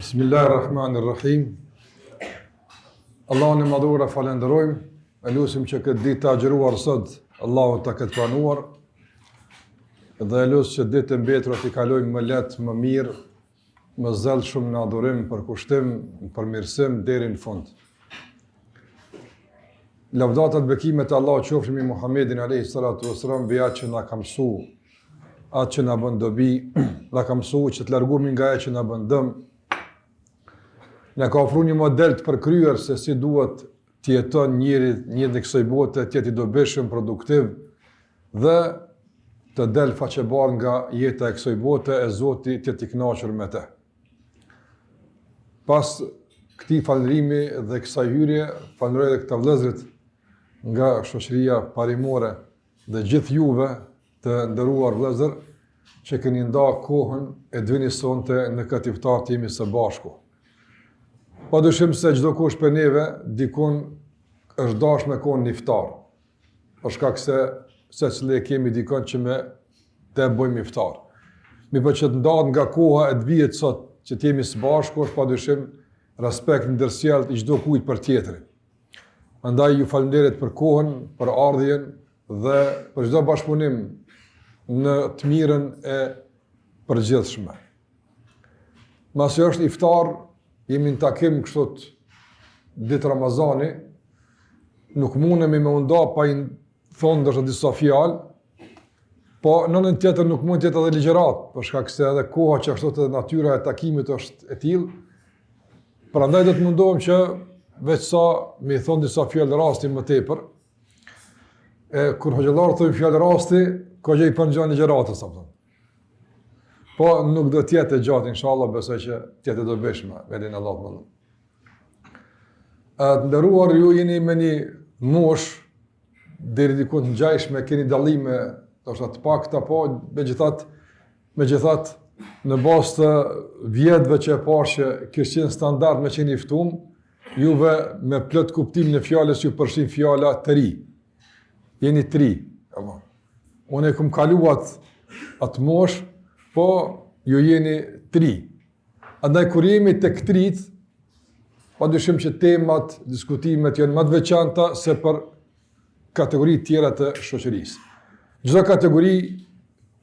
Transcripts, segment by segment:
Bismillahirrahmanirrahim. Allahun e madhur e falenderojmë, e lutim që këtë ditë të agjëruar sot, Allahu ta ketë pranuar, dhe e lutem që ditë mbetura t'i kalojmë më lehtë, më mirë, më zellshëm në adhurim, për kushtim, për mirësim deri në fund. Lavdata dhe bekimet e Allahut qofshin mbi Muhammedin alayhi salatu wasalam, vija që na ka mësuar, atë që na bën dobi, na ka mësuar që të largohemi nga ajo që na bën dëm. Na ka ofruar një model të përkryer se si duhet të jeton njëri në kësaj bote, të jetë i dobishëm, produktiv dhe të del faqebar nga jeta e kësaj bote e Zoti të jetë i kënaqur me të. Pas këtij falërimi dhe kësaj hyrje, falenderoj edhe këta vëllezërit nga shoqëria parimore dhe gjithë juve të nderuar vëllezër që keni ndarë kohën e të vini sonte në këtë iftar të jemi së bashku. Pa dyshim se çdo kush për neve dikun është dashur me konë një iftar. Për shkak se secili kemi dikon që me të bëjmë iftar. Mi për që të ndahet nga koha e të vijet sot që të jemi së bashku, është pa dyshim respekt ndërsjellët i çdo kujt për tjetrin. Andaj ju falenderit për kohën, për ardhjen dhe për çdo bashkëpunim në të mirën e përgjithshme. Masi është iftar, jemi në takim kështot ditë Ramazani, nuk mundemi me unda pa i thonë ndështë disa fjalë, po në anën tjetër nuk mund tjetë edhe ligjërat, për shkak se edhe koha që ashtot edhe natyra e takimit është e tillë. Prandaj do të mundohem që veç sa me i thonë disa fjalë rasti më tepër. Kur hoxhallarët thonë fjalë rasti, ko gjë i përngjan ligjëratës, apo. Po nuk do tjetë e gjatë, inshallah, besoj që tjetë e dobishme, velin Allah të mëllum. Të nderuar, ju jeni me një mosh, deri diku të ngjajshme, keni dallime, ndoshta të pakta, po megjithatë, në bazë të vjetëve që e parë që kishte qenë standard me qenë i ftuar, juve me plot kuptimin e fjalës ju përfshin fjala të ri. Jeni të ri, apo. Unë e kam kaluar atë mosh, po ju jeni tri. Andaj kur jemi tek trit, padyshim që temat, diskutimet janë më të veçanta se për kategoritë tjera të shoqërisë. Çdo kategori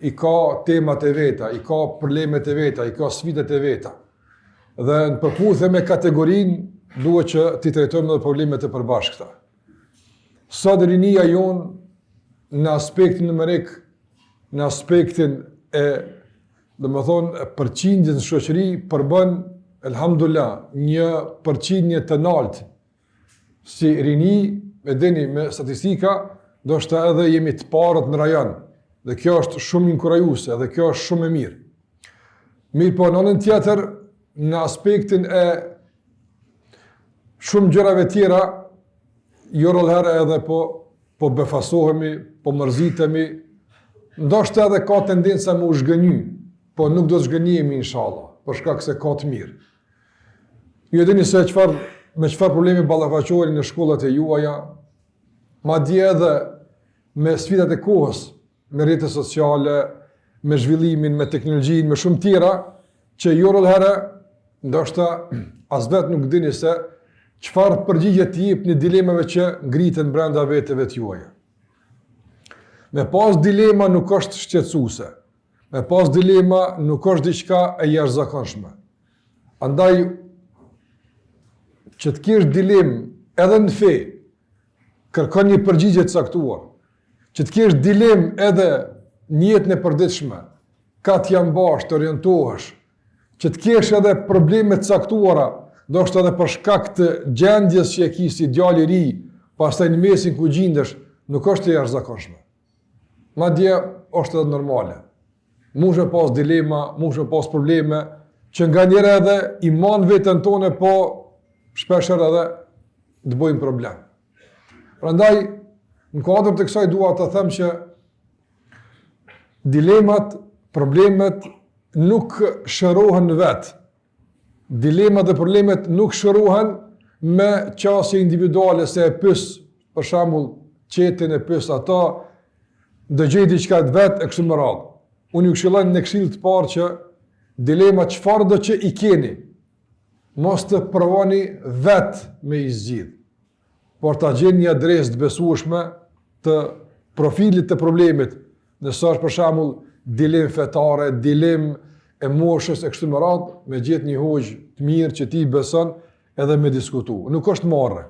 i ka temat e veta, i ka problemet e veta, i ka sfidat e veta. Dhe në përputhje me kategorinë duhet që t'i trajtojmë edhe problemet e përbashkëta. Sot rinia jonë në aspektin numerik, në aspektin e përqindjes në shoqëri përbën, elhamdulillah, një përqindje të lartë. Si rini, e dini me statistika, ndoshta edhe jemi të parët në rajon. Dhe kjo është shumë inkurajuese, dhe kjo është shumë e mirë. Mirë po në anën tjetër, në aspektin e shumë gjërave tjera, jo rrallëherë edhe po befasohemi, po mërzitemi, ndoshta edhe ka tendenca me u zhgënjy. Po nuk do të zhgënjemi, inshallah, për shkak se ka të mirë. Ju e dini se me çfarë problemi ballafaqoheni në shkollat e juaja, madje edhe me sfidat e kohës, me rrjetet sociale, me zhvillimin, me teknologjinë, me shumë tjera, që ju rrallëherë, ndoshta as vetë nuk dini se çfarë përgjigje të jepni dilemave që ngriten brenda veteve të juaja. Me pas dilema nuk është shqetësuese. Me pas dilema nuk është diçka e jashtëzakonshme. Andaj, që të kesh dilemë edhe në fe, kërkon një përgjigje të caktuar. Që të kesh dilemë edhe në jetën e përditshme, ka të janë bashkë, të orientohesh. Që të kesh edhe probleme të caktuara, ndoshta edhe për shkak të gjendjes që e ke si djalë i ri, pastaj në mesin ku gjendesh, nuk është e jashtëzakonshme. Madje është edhe normale. Mund me pas dilema, mund me pas probleme, që nga njëra edhe i man vetën tone, po shpesher edhe të bëjmë problem. Prandaj, në kuadër të kësaj dua të them që dilemat, problemet nuk shërohen vetë. Dilemat dhe problemet nuk shërohen me qasje individuale se e pys, për shembull, qetin e pys ata, dëgjej diçka të vetë e kështu me radhë. Unë ju këshilloj në këshill të parë që dilema çfarë do që i keni, mos të provoni vetë me i zgjidh, por ta gjeni një adresë të besueshme të profilit të problemit, nëse është për shembull dilemë fetare, dilemë e moshës e kështu me radhë, me gjetë një hoxh të mirë që ti beson edhe me diskutu. Nuk është marrë.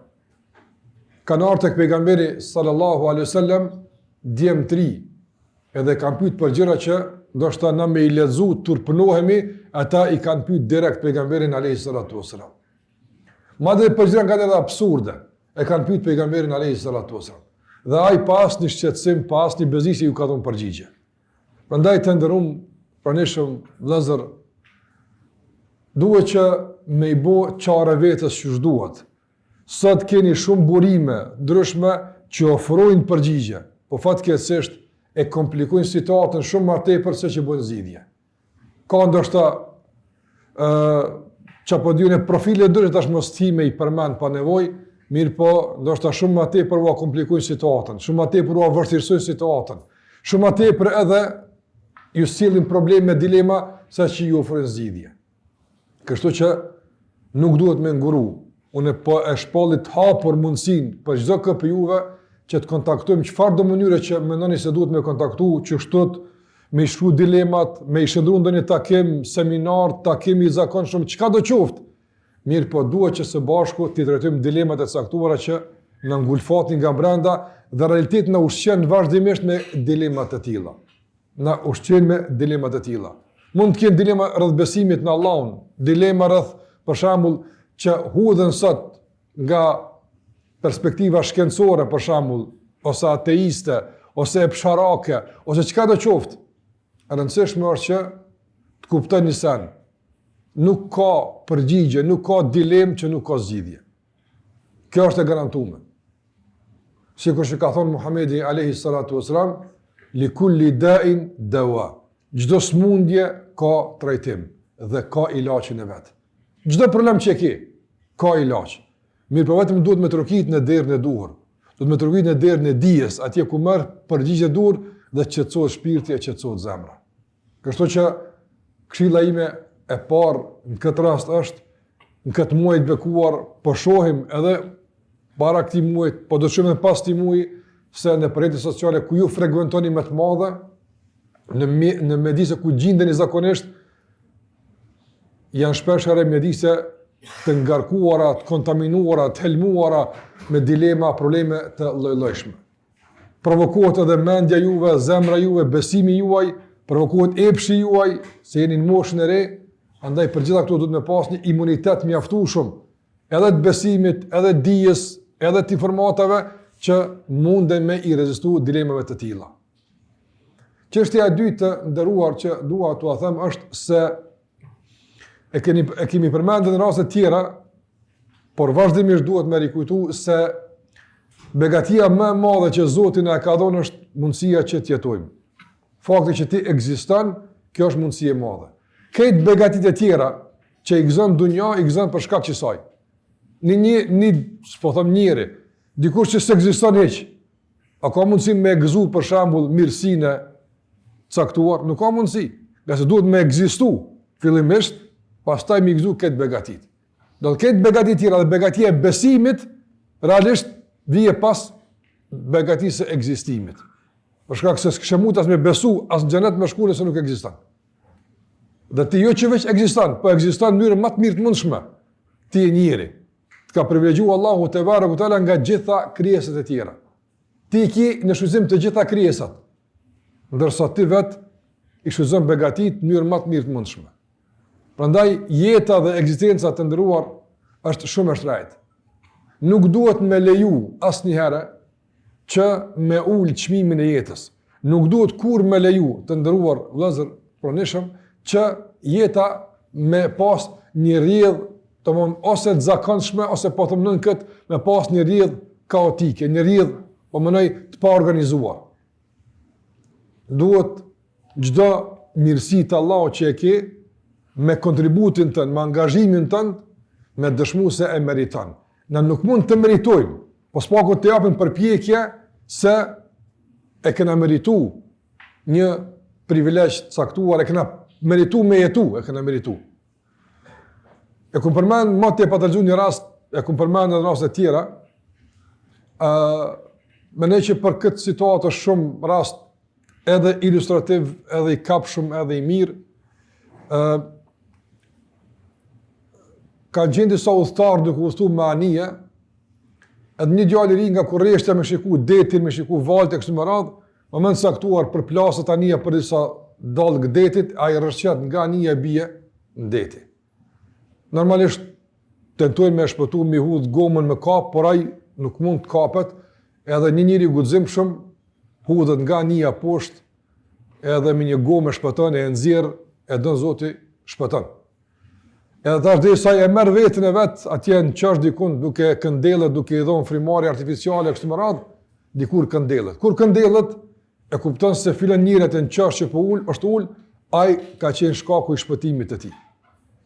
Kanë ardhur tek pejgamberi sallallahu alaihi wasallam djem të ri, edhe kanë pyet për gjëra që ndoshta na me i lexu turpënohemi, ata i kanë pyet direkt pejgamberin alayhi salatu wasalam. Madje për gjëra nga edhe absurde, e kanë pyet pejgamberin alayhi salatu wasalam. Dhe ai pas një shqetësim, pas një bezisi ju ka dhënë përgjigje. Prandaj të nderuam pranishëm vëllezër, duhet që me i bo qare vetës që shduhet. Sot keni shumë burime ndryshme që ofrojnë përgjigje, po fatkeqësisht e komplikojnë situatën shumë më tepër se që bën zgjidhje. Ka ndoshta çapodione profile ndryshme tash mos time i përmend pa nevojë, mirë po ndoshta shumë më tepër u komplikojnë situatën, shumë më tepër u vërtetësojnë situatën, shumë më tepër edhe ju sillin probleme, dilema sa që ju ofrojnë zgjidhje. Kështu që nuk duhet me nguru. Unë po e shpallit hapur mundësinë për çdo kë për juve që të kontaktojmë çfarë do mënyre që mendoni se duhet me kontaktu, që shtot me i shkruaj dilemat, me i shndrua ndonjë takim, seminar, takim i zakonshëm, çka do qoftë. Mirë po duhet që së bashku të trajtojmë dilemat e caktuara që na ngulfatin nga brenda dhe realiteti na ushqen vazhdimisht me dilemat të tilla. Na ushqen me dilemat të tilla. Mund të kenë dilema rreth besimit në Allahun, dilema rreth për shembull që hudhen sot nga perspektiva shkencore për shembull, ose ateiste, ose psharake, ose çka do qoftë. E rëndësishme është që të kuptoni sen. Nuk ka përgjigje, nuk ka dilemë që nuk ka zgjidhje. Kjo është e garantuar. Sikur që ka thonë Muhamedi alayhi salatu wasalam, li kulli da'in dawa. Çdo smundje ka trajtim dhe ka ilaçin e vet. Çdo problem që ke, ka ilaç. Mirë, po vetëm duhet me trokit në derën e duhur. Duhet me trokit në derën e dijes, atje ku merr përgjigje dur dhe qetësohet shpirti e qetësohet zemra. Kështu që këshilla ime e parë në këtë rast është, në këtë muaj të bekuar, po shohim edhe para këtij muaji, po do të shohim edhe pas këtij muaji se në rrjetet sociale ku ju frekuentoni më të madhe, në mjedise ku gjindeni zakonisht, janë shpesh herë mjedise të ngarkuara, të kontaminuara, të helmuara me dilema, probleme të lloj-llojshme. Provokohet edhe mendja juve, zemra juve, besimi juaj, provokohet epshi juaj, se jeni në moshën e re, andaj për gjitha këto duhet me pas një imunitet mjaftueshëm, edhe të besimit, edhe dijes, edhe të informatave që munden me i rezistu dilemave të tilla. Çështja e dytë të nderuar që dua t'ua them është se e kemi përmendur në raste të tjera, por vazhdimisht duhet me rikujtu se begatia më e madhe që Zoti na ka dhënë është mundësia që të jetojmë. Fakti që ti ekziston, kjo është mundësi e madhe. Këtë begatitë e tjera që i gëzon dunja, i gëzon për shkak të saj. Po them njëri, dikush që s'ekziston hiç, a ka mundësi me gëzu për shembull mirësinë caktuar? Nuk ka mundësi, nga se duhet me ekzistu fillimisht, pastaj me gëzu këtë begatit. Do të këtë begatit tjera dhe begatia e besimit, realisht vije pas begatisë e ekzistimit. Për shkak se s'kishe mund as me besu, as në xhenet me shku nëse nuk ekziston. Dhe ti jo që veç ekziston, po ekziston në mënyrë më të mirë të mundshme. Ti je njeri. Të ka privilegjuar Allahu te bareku teala nga gjitha krijesat e tjera. Ti ke në shfrytëzim të gjitha krijesat. Ndërsa ti vet i shfrytëzon begatit në mënyrë më të mirë të mundshme. Prandaj jeta dhe ekzistenca të ndëruar është shumë e shtrejtë. Nuk duhet me leju asnjëherë që me ul çmimin e jetës. Nuk duhet kur me leju të ndëruar vëllezër pronishëm që jeta me pas një rrjedhë domthon ose të zakonshme ose po them nën kët me pas një rrjedhë kaotike, një rrjedhë po mënoj të pa organizuar. Duhet çdo mirësi të Allahut që e ke me kontributin tënë, me angazhimin tënë, me dëshmu se e meriton. Ne nuk mund të meritojmë, po s'paku të japim përpjekje se e kena meritu një privilegj caktuar, e kena meritu me jetu, e kena meritu. E kum përmend më te patallxu një rast, e kum përmend në raste tjera. Mendoj që për këtë situatë është shumë rast edhe ilustrativ, edhe i kapshëm, edhe i mirë. Kanë qenë disa udhëtarë duke udhëtuar me anije, edhe një djalë i ri nga Kurreshtja me shiku detin, me shiku valët e kështu me radhë, moment saktuar për plasët anija për disa dalë detit, ai rrëshqet nga anija e bie në deti. Normalisht tentojnë me shpëtu me hudh gomën me kap, por ai nuk mund të kapet, edhe një njeri guximshëm hudhet nga anija poshtë, edhe me një gomë shpëton, e nxjerr, e don Zoti shpëton. Edhe tash derisa e merr veten e vet atje në qersh dikun duke këndellet, duke i dhënë frymëre artificiale kështu me radhë, dikur këndellet. Kur këndellet e kupton se filan njerët në qersh që po ul, është ul, ai ka qenë shkaku i shpëtimit të tij.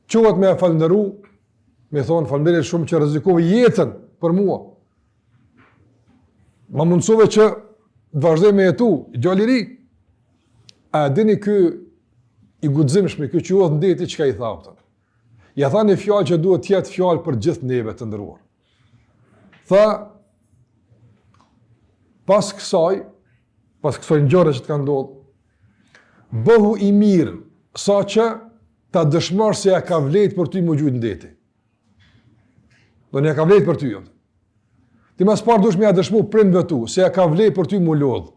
Quhet me falënderu, me thonë falënderit shumë që rrezikove jetën për mua. Ma mundsove që të vazhdoj me jetu, djali i ri. A dini ky i guximshëm, ky që udhë në deti çka i tha ata? Ja tha një fjalë që duhet të jetë fjalë për gjithë neve të nderuar. Tha, pas kësaj ngjarje që të ka ndodhur, bëhu i mirë, sa që ta dëshmosh se ja ka vlerë për ty më gjujt në deti. Do një ka vlerë për ty. Ti mas parë dush me ja dëshmu prindve tu, se ja ka vlerë për ty më lodh,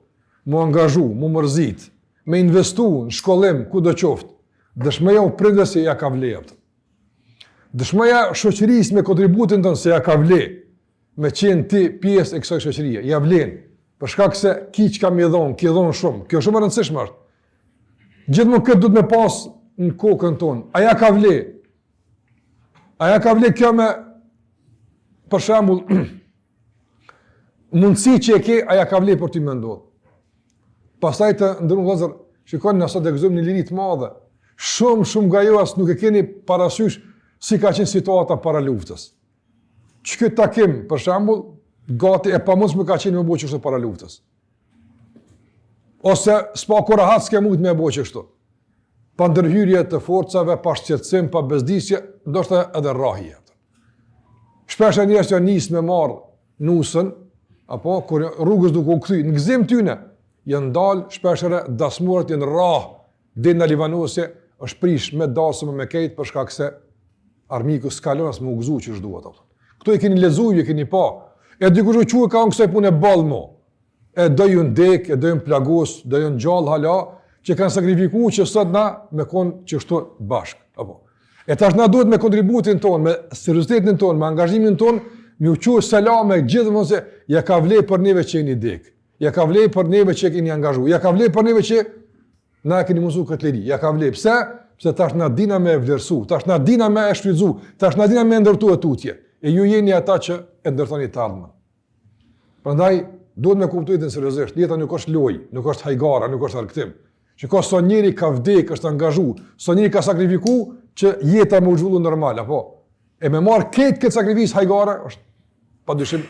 më angazhu, më mërzit, me investu në shkollim, ku do qoftë. Dëshmeja u prindve se ja ka vlerë. Dëshmeja shoqërisë me kontributin tënë se ja ka vlerë, me qenë ti pjesë e kësaj shoqërie, ja vlen, për shkak se ki që ka mi dhonë, ki dhonë shumë, kjo shumë e rëndësishme është. Gjithmonë këtë duhet me pas në kokën tonë, aja ka vle kjo me, për shembull, mundësi që e ke, aja ka vle për ty me ndodhë. Pastaj të ndërru vëllezër, shikoni nëse të gëzojmë një liri të madhe, shumë nga ju as nuk e keni parasysh si ka qenë situata para luftës. Që këtë takim, për shembull, gati e pamundshme ka qenë me bëj kështu para luftës. Ose s'pa kur rahat s'ke mujt me bëj kështu. Pa ndërhyrje të forcave, pa shqetësim, pa bezdisje, ndoshta edhe rrahje. Shpesh njerëz që nis me marr nusën, apo kur rrugës duke u kthy në gëzim tyne, janë dalë shpeshherë dasmurët janë rrah deri në Livanose, është prish me dasëm me kejt për shkak se armiku s'kalon as më u gëzu që s'duhet ato. Kto e keni lexuar, e keni pa. E dikush u quaj ka kësaj punë ball mo. E do ju ndek, e do ju plagos, do ju gjallë hala, që kanë sakrifikuar që sot na me kon që shto bashk, apo. E tash na duhet me kontributin ton, me seriozitetin ton, me angazhimin ton, me u quaj selame gjithmonë se ja ka vlerë për neve që jeni dek. Ja ka vlerë për neve që keni angazhuar. Ja ka vlerë për neve që na keni mësuar këtë liri. Ja ka vlerë. Pse? Pse tash na dina me vlerësu, tash na dina me e shfrytzu, tash na dina me ndërtuar tutje. E ju jeni ata që e ndërtoni të ardhmen. Prandaj duhet me kuptuar të seriozisht, jeta nuk është lojë, nuk është hajgara, nuk është argëtim. Shikoj sa njëri ka vdek, është angazhuar, sa njëri ka sakrifikuar që jeta më u zhvillu normal, apo. E me marr këtë sakrificë hajgare është padyshim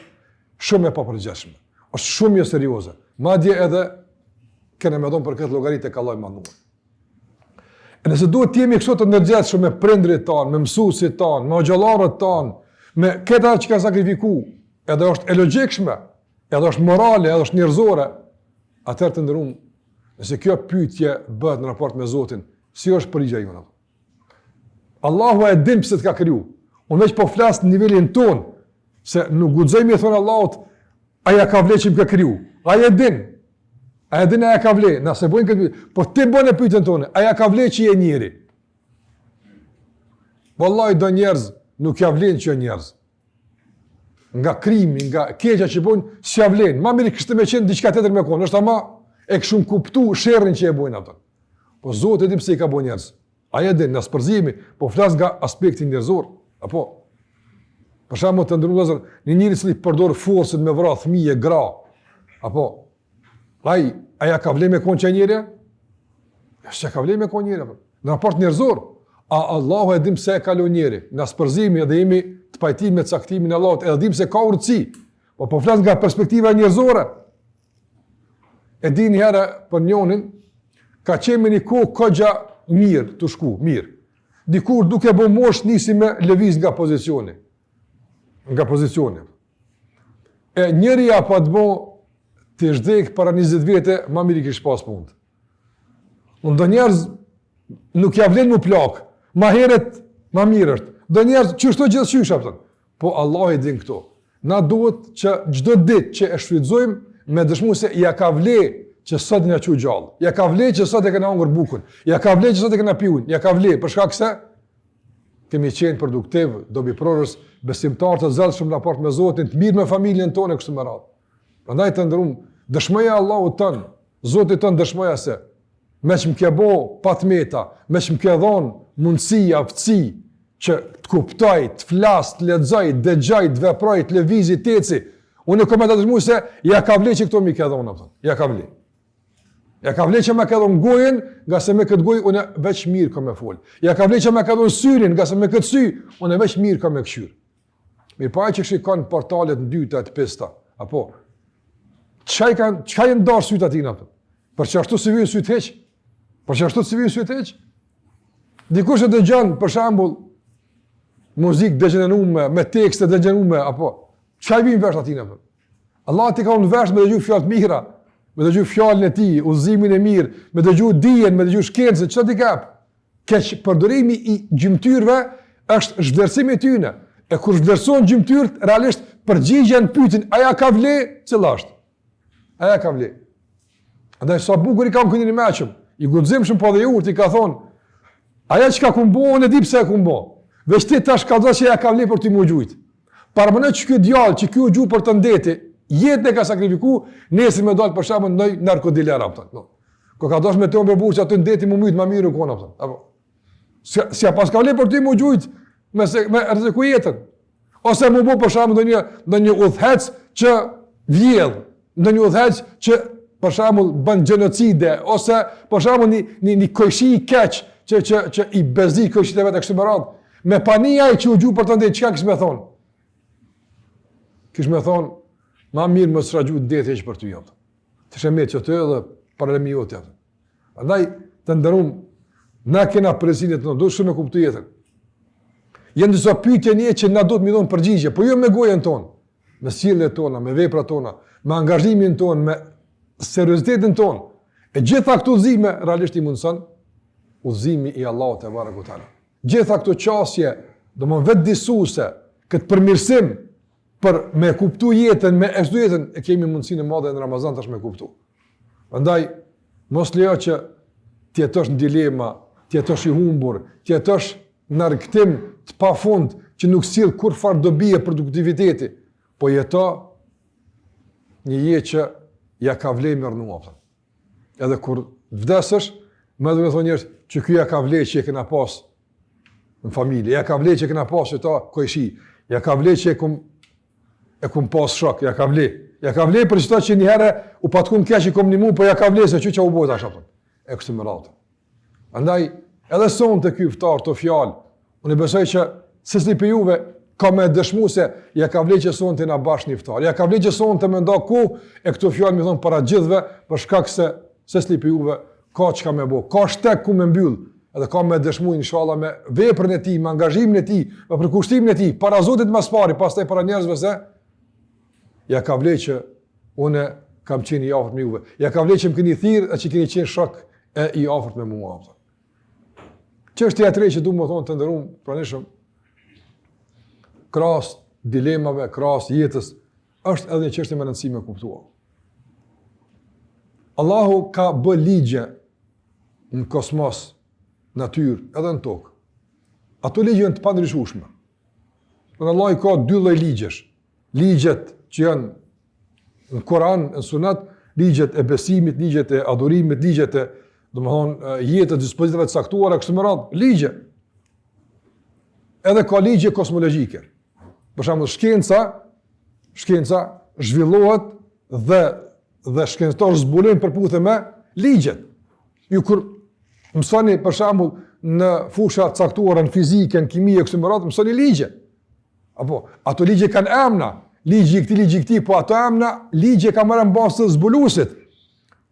shumë e papërgjeshme. Është shumë serioze. Madje edhe kene me thonë për këtë llogaritë e kalloj manduar. E nëse duhet të jemi kështu të ndërgjegjshëm me prindrit tanë, me mësuesit tanë, me xhallarët tanë, me këta që ka sakrifikuar, edhe është e logjikshme, edhe është morale, edhe është njerëzore, atëherë të ndërum, nëse kjo pyetje bëhet në raport me Zotin, si është përgjigjja jonë? Allahu e din pse të ka kriju. Unë veç po flas në nivelin ton, se nuk guxojmë të thonë Allahut, aja ka vlerë që më ka kriju. Aja e din. Aja din aja ka vlerë. Nëse bojnë këtë pyetje, po ti bën e pyetjen tonë, aja ka vlerë që je njeri. Wallahi do njerëz nuk ja vlen që njerëz. Nga krimi, nga keqja që bojnë, s'ja vlen. Ma mirë kishte më qenë diçka tjetër me kon, është ama e kishum kuptu sherrin që e bojnë ata. Po Zoti di pse i ka bën njerëz. Aja din, në spërzimi, po flas nga aspekti njerëzor, apo për shembull të ndërruazër, një njeri që përdor forcën me vrah fëmijë, gra, apo aja ka vlerë me kon që njëri? S'ka vlerë me kon njëri, apo. Në raport njerëzor, Allahu e dim se e kalon njëri, në spërzimi edhe jemi të pajtim me caktimin e Allahut, edhe dim se ka urtësi, po flas nga perspektiva njerëzore. E di një herë për njonin, ka qenë një kohë kogja mirë, të shku, mirë. dikur duke bo mosh nisi me lëviz nga pozicioni. Nga pozicioni. E njëri apo të bo të zhdek para 20 vete, ma miri kish pas punë. Do njerëz nuk ja vlen mu plak, ma heret, ma mirë është. Do njerëz çështo gjithçysh apo. Po Allah i din këto. Na duhet që çdo ditë që e shfrytëzojmë me dëshmu se ja ka vle që sot na çu gjallë. Ja ka vle që sot e kena hungur bukën. Ja ka vle që sot e kena piun. Ja ka vle për shkak se kemi qenë produktiv, dobiprorës, besimtar të zellshëm në raport me Zotin, të mirë me familjen tonë kështu me radhë. Prandaj të ndërum, dëshmoja e Allahut ton, Zoti ton dëshmoja se me që më ke bo patmeta, me që më ke dhon mundësi, aftësi, që të kuptoj, të flas, të lexoj, të dëgjoj, të veproj, të lëvizi, të eci. Unë kam të dëshmuar se ja ka vle që këto mi ke dhon apo. Ja ka vle. Ja ka vle që më ka dhon gojën, nga se me këtë gojë unë veç mirë kam me fol. Ja ka vle që më ka dhon syrin, nga se me këtë sy unë veç mirë kam me këshyr. Mirë pa që shikon portalet në dyta të pesta, apo çka janë dorë syt aty apo. Për çashtu si vjen syt heq? Për çashtu si vjen syt heq? Dikush e dëgjon për shembull muzikë dëgjenume, me tekste dëgjenume, apo çfarë vjen vesh aty apo? Allah ti ka unë vesh me dëgju fjalë të mira, me dëgju fjalën e tij, udhëzimin e mirë, me dëgju dijen, me dëgju shkencën, çfarë ti kap? Keq përdorimi i gjymtyrëve është zhvlerësimi i tyre. E kur zhvlerësohen gjymtyrët, realisht përgjigjen pyetjen, a ja ka vle cilla është? A ja ka vle? Andaj sa bukur i kam këndin i meqëm, i guximshëm po dhe urtë i ka thonë, aja që ka kumbo, unë e di pse e kumbo. Veç ti tash ka do që ja ka vle për ty më gjujt. Parmënë që kjo djallë, që kjo gjuj për të ndeti, jetën e ka sakrifiku, nesër me dalë për shamën në narkodilera. Ko ka dosh me të unë bërbu që aty ndeti më mytë, më mirë u kona. Si a pas ka vle për ty më gjujt, me rëziku jetën. Ose më bu për shamën në një udhëhec që vjedh, në një udhëhec që për shamën bën gjenocide, ose për shamën një kojshi i keq, që i bezdi këshit e vetë e kështu më radhë, me pania i që u gju për të ndejtë, qëka kështë me thonë? Kështë me thonë, ma mirë më sra gju detë eqë për të jam. Të shemet që të edhe paralemi jote. Andaj, të ndërum, na kena presinit në, do shumë e kuptu jetën. Jenë dëso pyetje një që na do të mi dhonë përgjigje, po jo me gojen tonë, me sjelljen tona, me veprat tona, me angazhimin tonë, me seriozitetin tonë. E gjitha këto udhëzime realisht i mundson udhëzimi i Allahut te barekutaala. Gjitha këto qasje, do më vetë disuese, këtë përmirësim për me kuptu jetën, me e jetën, e kemi mundësinë e madhe në Ramazan tash me kuptu. Prandaj mos lejo që ti jetosh në dilema, ti jetosh i humbur, ti jetosh në rikthim të pafund që nuk sill kur farë dobi e produktiviteti, po jeto një jetë që ja ka vlej mërnua. Edhe kur vdesësh, më dhe me thonë njerëz që ky ja ka vlej që e kena pas në familje, ja ka vlej që e kena pas që ta kojshi, ja ka vlej që e kum pas shok, ja ka vlej. Ja ka vlej për çdo që një herë u patkun keq i komunimu, po ja ka vlej se çu u bë tash apo. E kështu me radhë. Andaj edhe sonte ky ftar të fjalë, unë besoj që secili për juve ka me dëshmu se ja ka vlej që sonte na bash një ftar. Ja ka vlej që sonte më nda ku e këto fjalë më thon para gjithëve për shkak se secili për juve ka çka më bë. Ka shtek ku më mbyll. Edhe ka me dëshmu inshallah me veprën e tij, me angazhimin e tij, me përkushtimin e tij para Zotit më së pari, pastaj para njerëzve se ja ka vlej që unë kam qenë i afërt me juve. Ja ka vlej që më keni thirrë e që keni qenë shok e i afërt me mua. Çështja e tretë që duam të thonë të nderuam pranishëm, krahas dilemave, krahas jetës, është edhe një çështje më e rëndësishme kuptuar. Allahu ka bë ligje në kosmos, natyrë, edhe në tokë. Ato ligje janë të pandryshueshme. Allahu ka dy lloj ligjesh. Ligjet që janë në Kur'an, në Sunet, ligjet e besimit, ligjet e adhurimit, ligjet e, domethënë, jetës, dispozitave të caktuara kështu me radhë, ligje. Edhe ka ligje kosmologjike. Për shembull, shkenca zhvillohet dhe shkencëtarë zbulojnë përputhje me ligjet. Ju kur mësoni për shembull në fusha të caktuara në fizikë, në kimie kështu me radhë, mësoni ligje. Apo ato ligje kanë emra, ligji i këtij, po ato emra ligje ka marrë bazë të zbuluesit.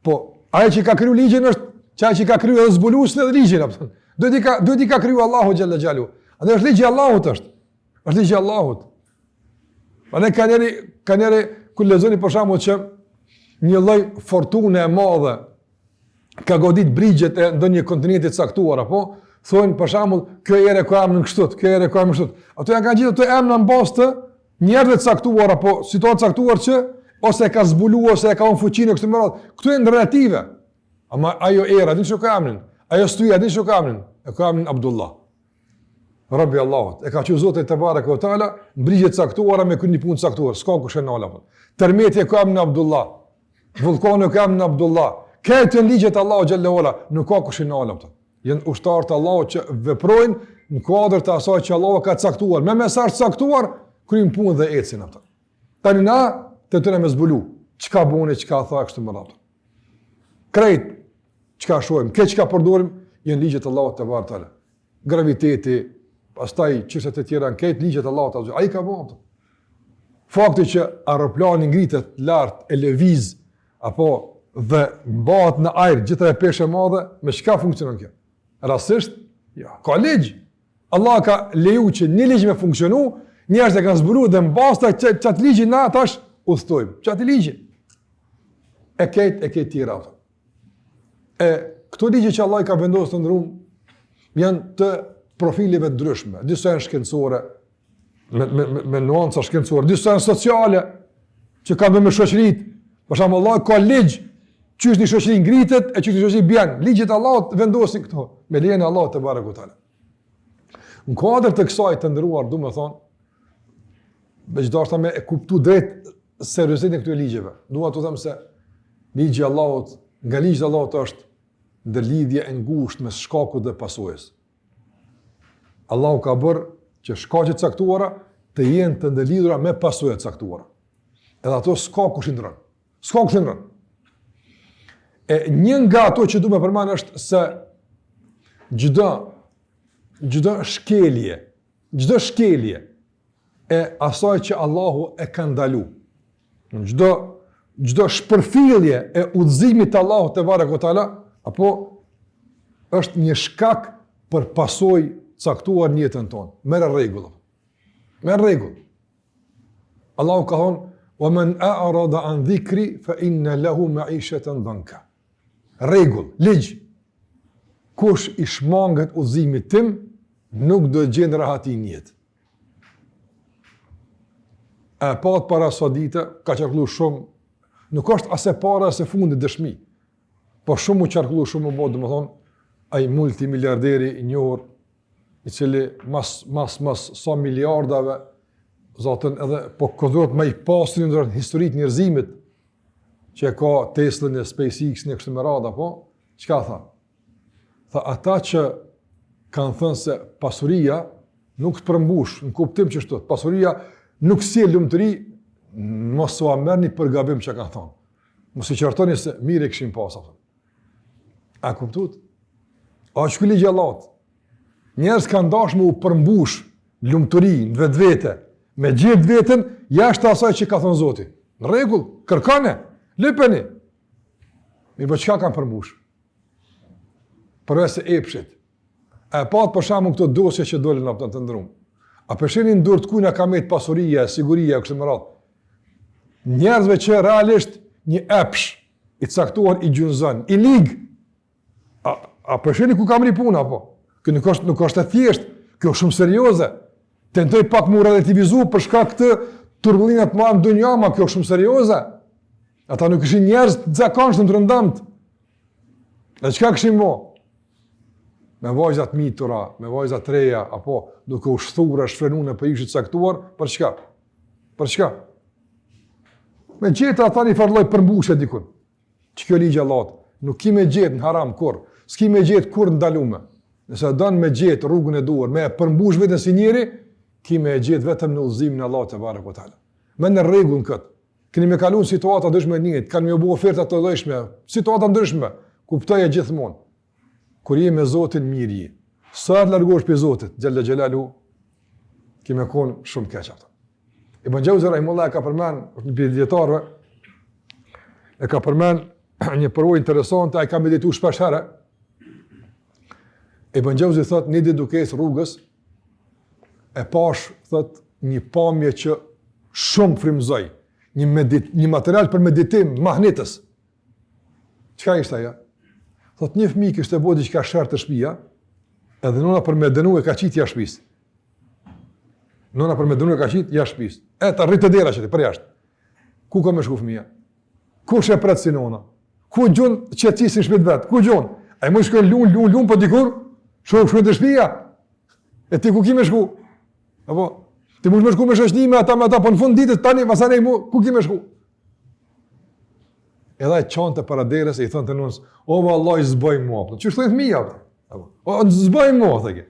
Po ai që ka kriju ligjin është çaj që ka kriju edhe zbuluesin edhe ligjin, apo. Duhet i ka kriju Allahu xhalla xhalu. Andaj është ligji i Allahut është. Është ligji i Allahut. Andaj ka njëri kur lexoni për shembull që një lloj fortune e madhe ka godit brigjet e ndonjë kontinenti të caktuar apo thonë për shembull kjo erë ka emrin kështu, kjo erë ka emrin kështu. Ato ja kanë gjetur ato emra në bazë të njerëzve të caktuar apo situatë caktuar që ose e ka zbuluar ose e ka në fuqinë kështu më radh. Këto janë relative. Ama ajo era, din çka ka emrin. Ajo stuja, din çka ka emrin. E ka emrin Abdullah. Rabbi Allahut. E ka thënë Zoti te baraka ve taala, brigjet caktuara me një punë caktuar, s'ka kush e nala apo. Termeti ka emrin Abdullah. Vullkani ka emrin Abdullah. Këto ligjet Allahu xhallahu ala, nuk ka kush e nala apo. Janë ushtarë të Allahut që veprojnë në kuadër të asaj që Allahu ka caktuar. Me mesazh caktuar, kryjnë punë dhe ecin ata. Tani na tentojmë me zbulu. Çka bëni, çka tha kështu më radh. Krejt çka shohim, çka përdorim, janë ligjet Allahut te bartale. Graviteti, pastaj çështjet e tjera, këtë ligjet Allahut, ai ka bëu. Fakti që aeroplani ngritet lart e lëviz apo dhe mbahet në ajër gjithë e peshë e madhe, me çka funksionon kjo? Rastisht, ja, ka ligj. Allah ka leju që një ligj me funksionu, njerëzit e kanë zbuluar dhe mbasta çat ligji na tash udhtojmë. Çat ligji. E këtë tjera. E këto ligje që Allah i ka vendosur të ndrum janë të profileve të ndryshme. Disa janë shkencore, me nuanca shkencore, disa janë sociale, që kanë me shoqëritë. Për shembull, Allah ka ligj qysh një shoqëri ngritet e qysh një shoqëri bjen. Ligjet Allahut vendosin këto, me lejen e Allahut te barekuhu teala. Në kuadër të kësaj të ndëruar, du me thonë, beqdashta me e kuptu drejt seriozitetin e këtyre ligjeve. Dua të them se ligji i Allahut, nga ligji i Allahut është ndërlidhje e ngushtë mes shkakut dhe pasojës. Allahu ka bërë që shkaqet caktuara të jenë të ndërlidhura me pasojat caktuara. Edhe ato s'ka kush i ndron. S'ka kush i ndron. E një nga ato që du me përmanë është se gjdo shkelje e asaj që Allahu e ka ndalu. Gjdo shpërfillje e udhëzimit të Allahu te barekuhu teala, apo është një shkak për pasojë caktuar në jetën tonë. Merë rregull. Allahu ka thonë: "Wa man a'rada an dhikri fa inna lahu ma'ishatan dhanka." Rregull, ligj. Kush i shmanget udhëzimit tim, nuk do të gjendë rahati në jetë. E pat para sa dite, ka qarkullu shumë, nuk është as e para as e fundit dëshmi, po shumë u qarkullu shumë më bodë, dhe më thonë, ai multimiliarderi i njohur, i cili mas sa miliardave, zatën edhe, po këndurët me i pasrin në historitë njerëzimit, që ka Teslën e SpaceX në kështë më rada, po, qëka tha? Tha, ata që kanë thënë se pasuria nuk të përmbush, në kuptim që shtot, pasuria nuk si e lumëtëri, mos u amerni për gabim që kanë thënë. Mos i qartoni se mire këshim pasa. A kuptut? A që këllë i gjallat? Njerës kanë dash me u përmbush lumëtëri në vetë, me gjithë vetën, jashtë asaj që ka thënë Zoti. Në regull, kërkane, lëpeni. Mi për qëka kanë përmbush? Përve se epshit. E patë për shamu këto dosje që dole në të ndërum. A përshenin ndurë të kujna ka me të pasuria, siguria, kështë më ratë. Njerëzve që realisht një epsh i caktuar i gjunëzën, i ligë. A përshenin ku kam një puna, po? Kë nuk është e thjesht, kjo shumë serioze. Tentoj pak mu relativizu për shka këtë turbullinat ma në dunjama, kjo shumë serioze. Ata nuk ishin njerëz të zakonshëm të rëndëmt. Dhe qka këshin mo? Me vajzat mitura, me vajzat reja, apo duke u shthura, shfrenune për ishit saktuar, për çka? Për çka? Me gjetë ata një farloj përmbushe dikun. Që kjo ligja Allahut, nuk ki me gjetë në haram kur, s'ki me gjetë kur ndalume. Nëse dënë me gjetë rrugën e duar, me përmbush vetën si njeri, ki me gjetë vetëm në udhëzimin e Allahut te barekuhu teala. Me në rregull këtë. Keni me kaluar situata ndryshme në jetë, kanë më bëu oferta të llojshme, situata ndryshme, kuptoje gjithmonë. Kur je me Zotin mirë je. Sa të largohesh prej Zotit, xhalla xhelalu, ki me kon shumë keq atë. Ibn Jauzi rahimullah ka përmend një dietarë, e ka përmend një përvojë interesante, ai ka medituar shpesh herë. Ibn Gjauzi thot, një ditë duke ecë rrugës, e pash, thot, një pamje që shumë frymëzoi, një material për meditim, mahnetës. Çka ishte ajo? Thot, një fëmijë kishte bërë diçka sherr të shtëpia, edhe nona për me dënu e ka qitë jashtë shtëpisë. Nona për me dënu e ka qitë jashtë shtëpisë. E ta rritë dera që ti për jashtë. Ku ka me shku fëmija? Ku shë e pretë si nona? Ku gjunë që ti si shpit vetë? Ku gjunë? A i mu shkën lunë, për dikur? Shkën të shpia? E ti ku ki me shku? Apo? Ti mu shme shku me shëshnime, ata me ata, po në fund ditës, tani, vasanej mu, ku ki me shku? Edhe e qante para deres e i thënë të nonës, o, vallaj, zboj mua. Që shtojnë fëmija? O, zboj mua, thëke.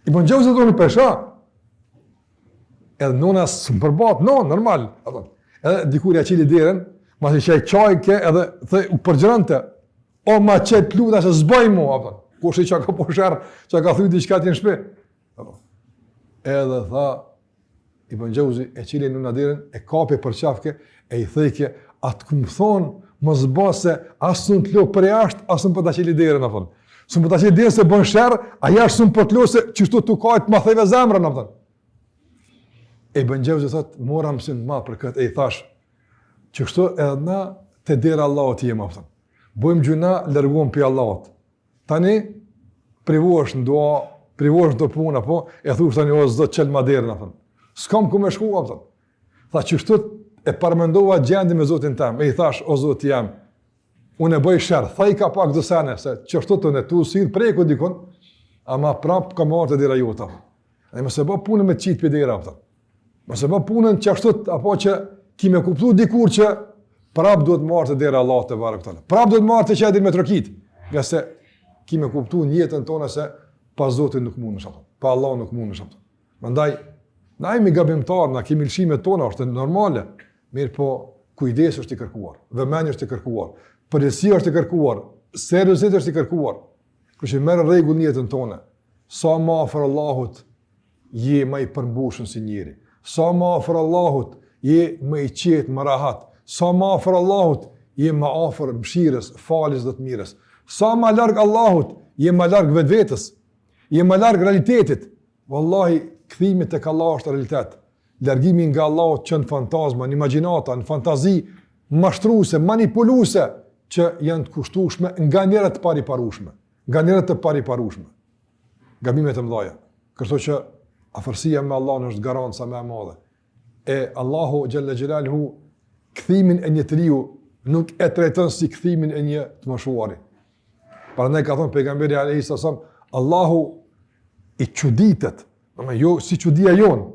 I bon Gjauzi të një pesha. Edhe nona së më përbat, no, normal. Edhe dikur ja qili deren, ma që qaj qajke edhe thë u përgjërante, o ma qaj pluta që zbaj mua, kush i që ka po shërë, që ka thuj diqka t'jen shpe. Edhe tha, i Ibn Gjauzi e qili në deren, e kapi për qafke, e i thëjke, atë këmë thonë, më zbase, asë në t'lo për jashtë, asë në për ta qili deren, së në për ta qili deren se bën shërë, a jashtë së në për t'lo se qështu t'u kajtë ma thejve zemrën, E Ibn Gjauzi thot, mora mësim të madh për këtë, e i thash, që kështu edhe na te dera Allahut jem aftën. Bojmë gjuna, largohem për Allahut. Tani, privohesh në dua, privohesh në të puna, po, e thush tani, o zot, qel ma derën, aftën. S'kam ku me shku, aftën. Tha që kështu e parmendova gjendi me Zotin tem, e i thash, o Zot jam, unë e bëj shërë, tha i ka pak dësene, se që kështu të ne tu si preku dikun, ama prap ka marrë të dera jota. E mëse bë punë me qitë për dera, aftën. Mëse më punën që ashtot, apo që ki me kuplu dikur që prap duhet marrë të dera Allah të varë këtale. Prap duhet marrë të qedin me trokit, nga se ki me kuplu njetën tonë se pa Zotin nuk mund në shapton, pa Allah nuk mund në shapton. Mëndaj, na imi gabimtar, na kemi lëshime tona, është normale, mirë po kujdes është i kërkuar, vëmendje është i kërkuar, përgjegjësia është i kërkuar, seriozitet është i kërkuar. Kështu që merr rregull njetën tonë. Sa më afër Allahut je më i përmbushur si njeri. Sa më afër Allahut, je më i qetë, më rahat. Sa më afër Allahut, je më afër mëshirës, faljes dhe të mirës. Sa më larg Allahut, je më larg vetvetes. Je më larg realitetit. Wallahi, kthimi tek Allah është realitet. Largimi nga Allahut që në fantazma, në imagjinata, në fantazi mashtruese, manipuluese që janë të kushtueshme nga njerëz të pariparueshme, nga njerëz të pariparueshme. Gabimet e mëdha. Kështu që afërsia me Allahun është garanca më e madhe. E Allahu xhalla xhelaluhu kthimin e një njeriu nuk e trajton si kthimin e një të moshuari. Prandaj ka thënë pejgamberi alayhis salam, Allahu i çuditet, ama jo si çudia jon,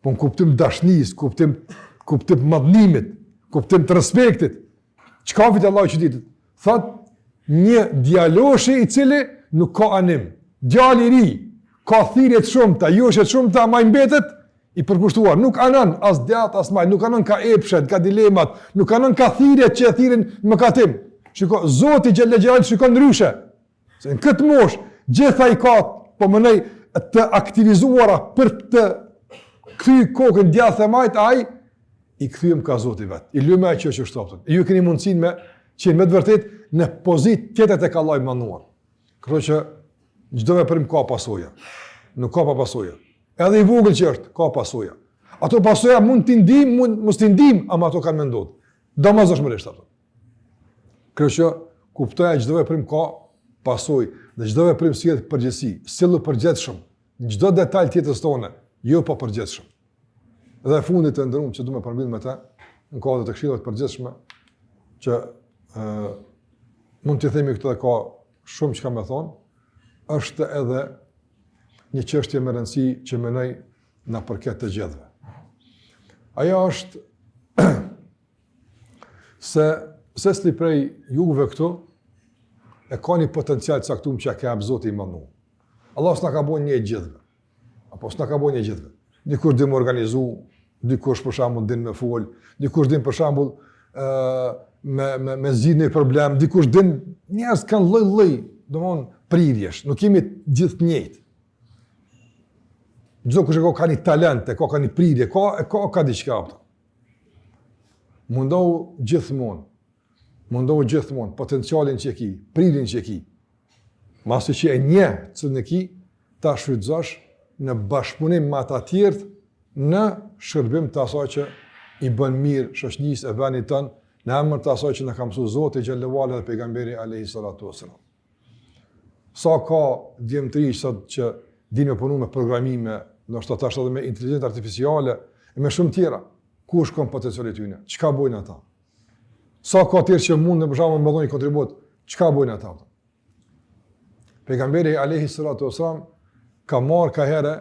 po në kuptim dashnis, kuptim madhnimit, kuptim të respektit. Çka vit Allahu i çuditet? Thot një djaloshi i cili nuk ka anim, djali i ri ka thirrje të shumta, joshe të shumta, ama i mbetet i përkushtuar, nuk anon as djat as maj, nuk anon ka epshet, ka dilemat, nuk anon ka thirrjet që e thirrin në mëkatim. Shiko, Zoti xhalla xhelal shikon ndryshe. Se në këtë moshë gjitha i ka po mënej të aktivizuara për të kthy kokën djathtë e majt, ai i kthyem ka Zoti vet. I lëmë ajo që shtoptën. Ju keni mundësinë me që me të vërtet në pozitë tjetër tek Allahu i manduar. Kështu që çdo veprim ka pasojë. Nuk ka pa pasojë. Edhe i vogël që është, ka pasojë. Ato pasojë mund t'i ndijm, mund mos t'i ndijm, ama ato kanë menduar. Domosdoshmërisht ato. Kështu që kuptoja çdo veprim ka pasojë, dhe çdo veprim sjell përgjegjësi, sillu përgjegjshëm në çdo detaj tjetër tonë, jo pa përgjegjshëm. Dhe e fundit të ndërmuar që du me përmbyll me të, në kohë të këshillave të përgjithshme, që mund të themi këtë dhe ka shumë që ka me thonë, është edhe një çështje me rëndësi që mendoj na përket të gjithëve. Ajo është se sesli prej juve këtu e ka një potencial të caktuar që ka Zoti i mënduar. Allah s'na ka bënë një gjithëve. Apo s'na ka bënë një gjithëve. Dikush din me organizu, dikush për shembull din me fol, dikush din për shembull me zgjidhje një problem, dikush din, njerëz kanë lloj-lloj, domthon prirjesh, nuk jemi gjithë të njëjtë. Çdo kush ka një talent, ka një prirje, ka diçka ato. Mundohu gjithmonë potencialin që e ki, prirjen që e ki, Masi që e nje cilën e ki, ta shfrytëzosh në bashkëpunim me ata tjerë në shërbim të asaj që i bën mirë shoqënisë e vendit tonë, në emër të asaj që na ka mësuar Zoti xhallahu ala dhe pejgamberi alayhi salatu wasalam. Sa ka djemtëri sot që dinë me punu me programime, ndoshta tash edhe me inteligjencë artificiale e me shumë tjera. Ku është potenciali tyne? Çka bojnë ata? Sa ka tjerë që mund në përshama më dhoni kontribut? Çka bojnë ata? Pejgamberi alayhi salatu wasalam ka marrë ka herë,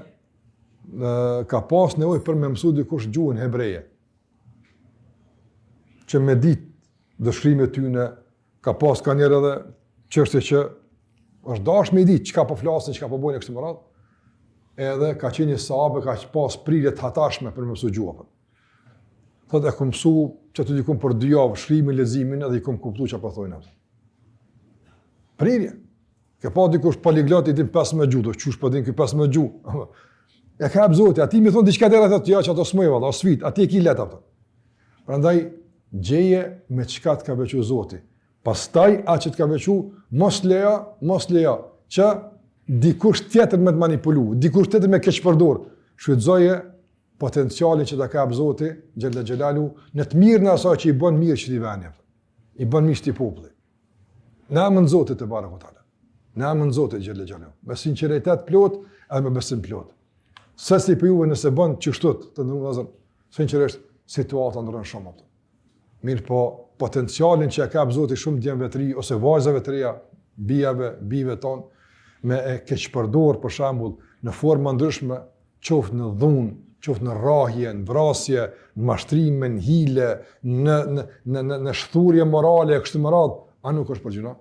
ka pas nevojë për me mësu dikush gjuhën hebreje. Që me ditë dëshkrimet tyne, ka pas ka njerë edhe çështje që është dash me ditë çka po flasin, çka po bojnë kështu më radhë. Edhe ka qenë një sahabe, ka pas prirje të hatashme për me mësu gjuhën. Thotë e ku mësu që të dikum për 2 javë, shkrimin, leximin, edhe i kum kuptu që po thojnë atë. Prirje. Ke pa dikush poliglot i din 15 gjuhë, çush po din ky 15 gjuhë. Ja ka hap Zoti, aty më thon diçka dera thotë ja që ato smoj valla, sfit, aty e ki let ato. Prandaj gjeje me çka të ka veçuar Zoti. Pastaj atë që të ka veçuar, mos lejo që dikush tjetër me të manipulu, dikush tjetër me keq përdor. Shfrytëzoje potencialin që ta ka hap Zoti xhella xhelalu në të mirën e asaj që i bën mirë çdo vend. I bën mirë çdo populli. Në emrin e Zotit te barekutaala. Në emrin e Zotit xhella xhelalu. Me sinqeritet plot edhe me besim plot. Sasi për juve nëse bën çështot të ndërmazën, sinqerisht situata ndron shumë. Mirë po, potencialin që e ka Zoti shumë djemve të ri, ose vajzave të reja, bijve tonë, me e keqpërdor për shembull në forma ndryshme, qoftë në dhunë, qoftë në rrahje, në vrasje, në mashtrime, në hile, në shturje morale, kështu me radhë, a nuk është për gjuna?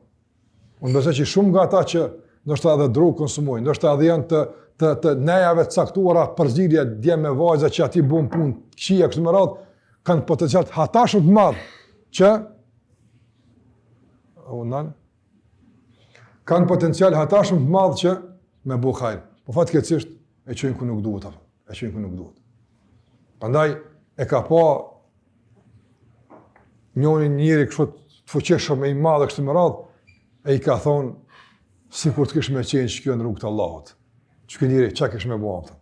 Unë besoj që shumë nga ata që ndoshta edhe drogë konsumojnë, ndoshta edhe janë të nejave të caktuara përzierje dje me vajza që aty bën punë këqija kështu me radhë, kanë potencial të hatashëm të madh që kanë potencial hatashëm të madh që me bëu hajër. Po fatkeqësisht e çojnë ku nuk duhet atë. E çojnë ku nuk duhet. Prandaj e ka pa njëri kështu të fuqishëm e i madh kështu me radhë, e i ka thonë sikur të kish me qenë që kjo në rrugt të Allahut. Që njëri çka kish me bëu atë.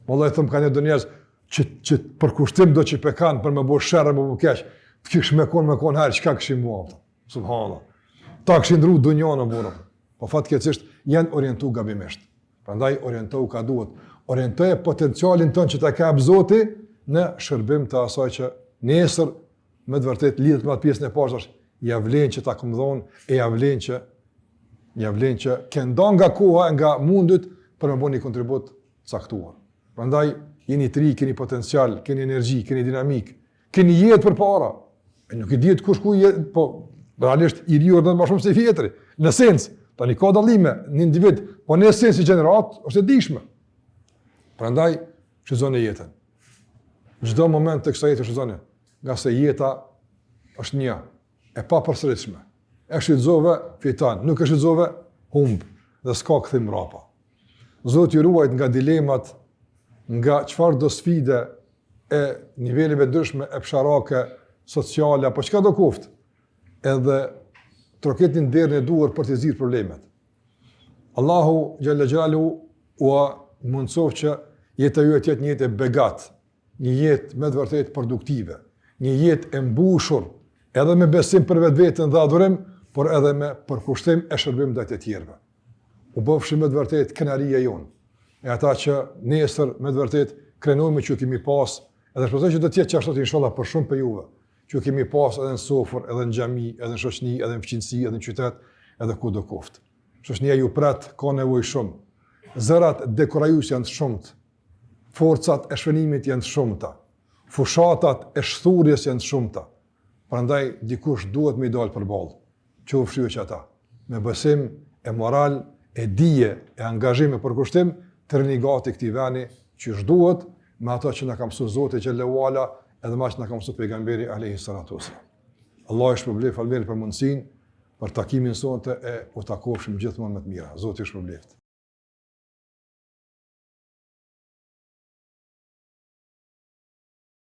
Vallahi thëm kanë do njerëz që për kushtim do që pekan për me bëu sherrë, me bëu keq, të kish me kon herë çka kishin bëu atë. Subhanallahu. Ta kishin ndru dunjon në burrë. Po fatkeqësisht janë orientuar gabimisht. Prandaj orientohu ka duhet. Orientoje potencialin tënd që ta ka Zoti në shërbim të asaj që nesër me të vërtet lidhet me atë pjesën e parë, ja vlen që ta këmbdhon, ja vlen që këndon nga koha, nga mundët për me bëni kontribut caktuar. Prandaj jeni të ri, keni potencial, keni energji, keni dinamik, keni jetë përpara. Nuk i dihet kush ku jetë, po realisht i riu është më shumë se vjetri. Në sens, tani ka dallime në individ, po në sens i gjenerat është e dishme. Prandaj shfrytëzoni jetën. Çdo moment të kësaj jete shfrytëzoni, nga se jeta është një e papërsëritshme. E shfrytëzove fiton, nuk e shfrytëzove humb dhe s'ka kthim mbrapa. Zoti ju ruajt nga dilemat, nga çfarë do sfide e niveleve ndryshme epsharake, sociale apo çka do kuft, edhe troketin derën e duhur për të zgjidhur problemet. Allahu xhalla xhalalu ua mundsof që jeta juaj të jetë një jetë e begat, një jetë me të vërtetë produktive, një jetë e mbushur edhe me besim për vetveten dhe adhurim, por edhe me përkushtim e shërbim ndaj të tjerëve. U bëfshi me të vërtetë kënaqëria jonë. E ata që nesër me të vërtetë krenojmë që kemi pas, edhe shpresoj që do të jetë ashtu inshallah për shumë për juve, që kemi pas edhe në sofër, edhe në xhami, edhe në shoqëni, edhe në fqinësi, edhe në qytet, edhe ku do kuft. Shoqënia ju pret, ka nevojë shumë. Zërat dekorajues janë shumët. Forcat e shënimit janë shumëta. Fushatat e shthurjes janë shumëta. Prandaj dikush duhet me i dalë përballë. Qofshin që ata me besim, e moral, e dije, e angazhim e përkushtim të rini gati këtij veni që duhet me ato që na ka mësuar Zoti xhallahu ala, edhe më që na ka mësuar pejgamberi alayhi salatu wasallam. Allah ju shpërblet, falënderoj për mundësinë, për takimin sonte e u takofshim gjithmonë më të mira. Zoti ju shpërblet.